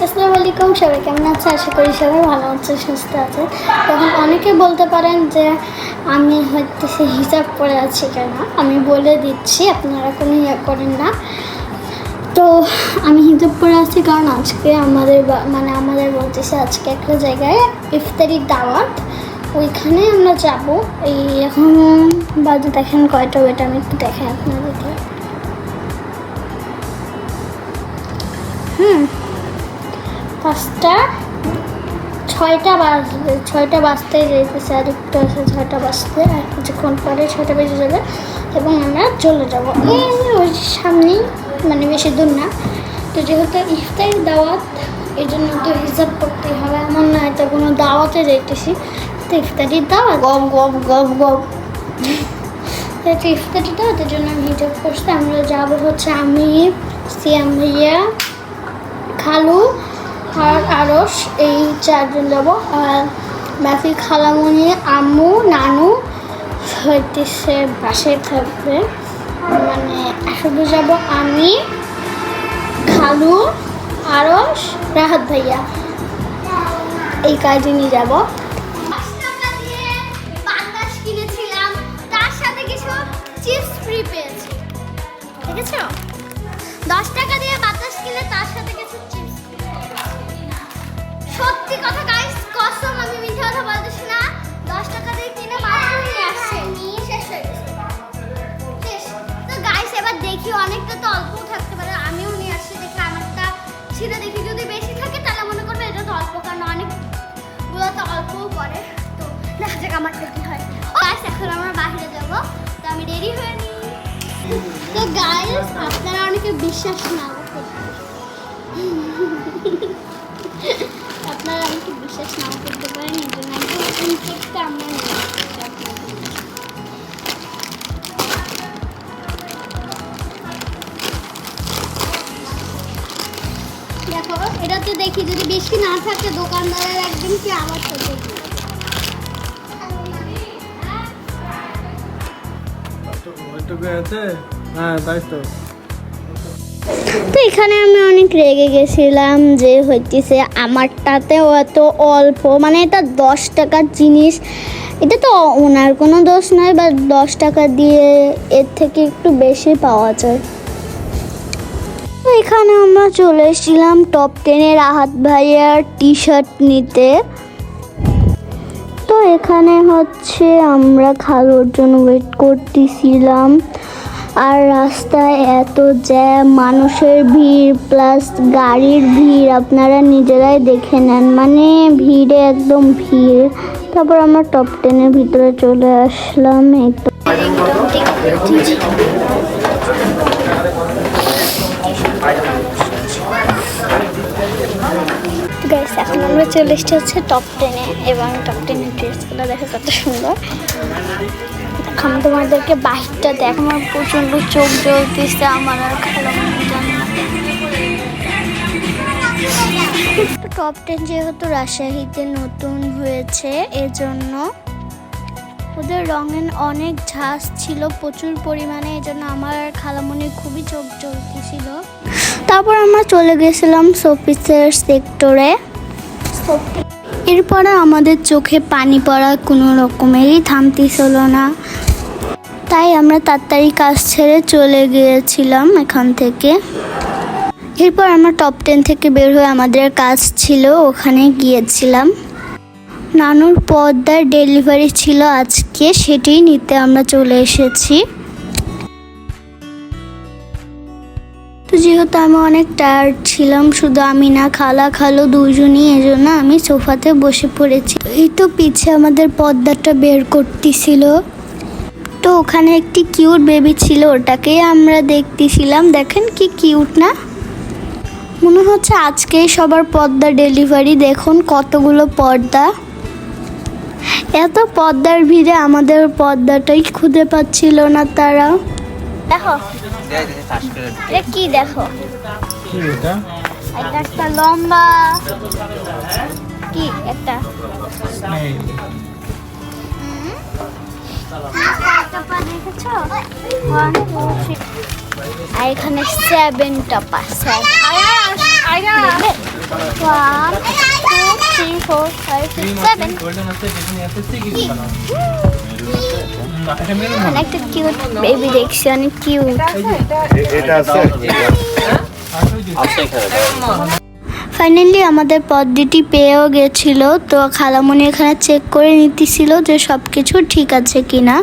আসসালামু আলাইকুম, সবাই কেমন আছে? আশা করি সবাই ভালো আছে, সুস্থ আছে। তখন অনেকে বলতে পারেন যে আমি হয়তো হিসাব করে আছি কেন, আমি বলে দিচ্ছি, আপনারা কোনো ইয়ে করেন না। তো আমি হিসাব করে আছি কারণ আজকে আমাদের বলতেছে আজকে একটা জায়গায় ইফতারির দাওয়াত, ওইখানে আমরা যাব। এই এখন বাজে দেখেন কয়টা, ওইটা আমি একটু দেখাই আপনাদেরকে। 5টা 6টা বাজবে, 6টা বাজতেই যেতেছে, আর একটু আছে 6টা বাজতে, আর কিছুক্ষণ পরে 6টা বেজে যাবে এবং আমরা চলে যাব এই ওই সামনেই, মানে বেশি দূর না। তো যেহেতু ইফতারির দাওয়াত, এই জন্য তো হিসাব করতেই হবে, এমন না এটা কোনো দাওয়াতে যাইতেছি। তো ইফতারির দাওয়াত গম গম গম গম তো ইফতারির দাওয়াতের জন্য আমি হিসাব করছি। আমরা যাবো হচ্ছে আমি, সিয়াম ভাইয়া, খালু আর আরস, এই 4 জন যাবো। আর বাকি খালামণি, আম্মু, নানু হইতেছে বাসায় থাকবে। মানে শুধু যাব আমি, খালু, আরস, রাহাত ভাইয়া, এই কয়জনই যাব। কিনেছিলাম, তার সাথে কিছু চিপস ফ্রি পেয়েছি, ঠিক আছে? 10 টাকা দিয়ে বাতাস কিনে তার সাথে কিছু চিপস। সত্যি কথা গাইস, কসম আমি মিথ্যা কথা বলতেছি না। 10 টাকা দিয়ে কিনে মাত্র নিয়ে আসছে, নিয়ে শেষ হয়ে গেছে। তো গাইস এবার দেখি, অনেকটা তো অল্প থাকতে পারে, আমিও নিয়ে আসছি। দেখি আমারটা ছিল, দেখি যদি বেশি থাকে তাহলে মনে করবে এটা তো অল্প, কারণ অনেকগুলো তো অল্পও পড়ে। তো দেখা যাক আমারটা কি হয়। গাইস এখন আমরা বাইরে যাব, তো আমি রেডি হয়ে নিই। তো গাইস আপনারা অনেকে বিশ্বাস নাও করতে, আপনারা অনেকে বিশ্বাস নাও করতে পারেন, এই জন্য একদম কেকটা আমরা দেখো, এটাতে দেখি যদি বেশি না থাকে দোকানদারের একদিন কি আমার তো দেখি। তো এখানে আমি অনেক রেগে গেছিলাম যে হইতেছে আমারটাতেও এত অল্প, মানে এটা 10 টাকার জিনিস, এটা তো ওনার কোনো দোষ নয়, বা 10 টাকা দিয়ে এর থেকে একটু বেশি পাওয়া যায়। তো এখানে আমরা চলে এসেছিলাম টপ 10-এ রাহাত ভাইয়ার টি শার্ট নিতে। তো এখানে হচ্ছে আমরা খালুর জন্য ওয়েট করতেছিলাম, আর রাস্তায় এত জ্যাম, মানুষের ভিড় প্লাস গাড়ির ভিড়, আপনারা নিজেরাই দেখে নেন, মানে ভিড়ে একদম ভিড়। তারপর আমরা টপ 10-এর ভিতরে চলে আসলাম। গাইস এখন আমরা চলে এসেছি হচ্ছে টপ 10-এ, এবং টপ 10-এর ড্রেসগুলো দেখো কত সুন্দর। এখন তোমাদেরকে বাহিরটা দেখো, আমার প্রচন্ড চোখ জ্বলতেছে, আমার আর খালামণি জানে না। টপ 10 যেহেতু রাজশাহীতে নতুন হয়েছে, এজন্য ওদের রঙের অনেক ঝাঁজ ছিল প্রচুর পরিমাণে, এই জন্য আমার খালামণির খুবই চোখ জ্বলতেছিল। তারপর আমরা চলে গেছিলাম শোপিসের সেক্টরে। এরপরে আমাদের চোখে পানি পড়া কোনো রকমেরই থামতেছিল না, তাই আমরা তাড়াতাড়ি কাজ ছেড়ে চলে গিয়েছিলাম এখান থেকে। এরপর আমরা টপ 10 থেকে বের হয়ে আমাদের কাজ ছিল ওখানে গিয়েছিলাম। নানুর পর্দার ডেলিভারি ছিল আজকে, সেটাই নিতে আমরা চলে এসেছি। তো যেহেতু আমি অনেক টায়ার্ড ছিলাম, শুধু আমি না, খালু দুজনই, এজন্য আমি সোফাতে বসে পড়েছি। এই তো পিছে আমাদের পর্দাটা বের করতেছিল, তো ওখানে একটি কিউট বেবি ছিল, ওটাকেই আমরা দেখতেছিলাম। দেখেন কি কিউট না, মনে হচ্ছে আজকেই সবার পর্দা ডেলিভারি। দেখুন কতগুলো পর্দা, এত পর্দার ভিড়ে আমাদের পর্দাটাই খুঁজে পাচ্ছিল না তারা। দেখো এটা কি, দেখো এটা একটা লম্বা কি একটা দেখেছো, আর এখানে 7টা পা। 1 2 3 4 5 6 7 গোল্ডেন আছে বেগুনি আছে কি কি বানাও এখানে একটা কিউট বেবি দেখছি, অনেক কিউট। এটা আছে ফাইনালি আমাদের পদ্ধতি পেয়েও গেছিল, তো খালামণি এখানে চেক করে নিতেছিল যে সব কিছু ঠিক আছে কিনা,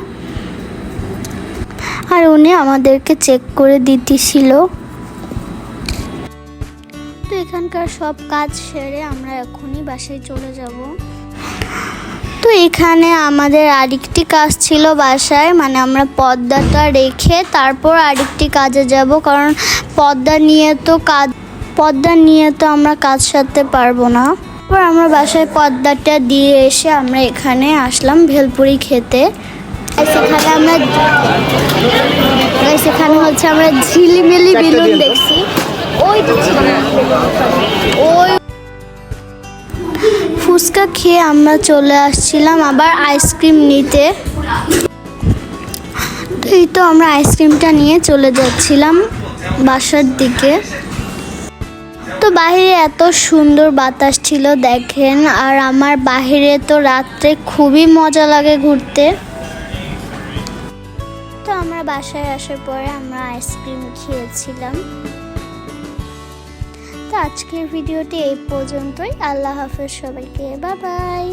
আর উনি আমাদেরকে চেক করে দিতেছিল। তো এখানকার সব কাজ সেরে আমরা এখনই বাসায় চলে যাব। তো এখানে আমাদের আরেকটি কাজ ছিল বাসায়, মানে আমরা পর্দাটা রেখে তারপর আরেকটি কাজে যাব, কারণ পর্দা নিয়ে তো আমরা কাজ সারতে পারবো না। তারপর আমরা বাসায় পর্দাটা দিয়ে এসে আমরা এখানে আসলাম ভেলপুরি খেতে। সেখানে হচ্ছে আমরা ঝিলিমিলি বেলুন দেখছি, ওই ফুচকা খেয়ে আমরা চলে আসছিলাম আবার আইসক্রিম নিতে। এই তো আমরা আইসক্রিমটা নিয়ে চলে যাচ্ছিলাম বাসার দিকে। তো বাইরে এত সুন্দর বাতাস ছিল দেখেন, আর আমার বাইরে তো রাত্রে খুবই মজা লাগে ঘুরতে। তো আমরা বাসায় আসার পরে আমরা আইসক্রিম খেয়েছিলাম। তো আজকের ভিডিওটি এই পর্যন্তই। আল্লাহ হাফেজ সবাইকে, বাই বাই।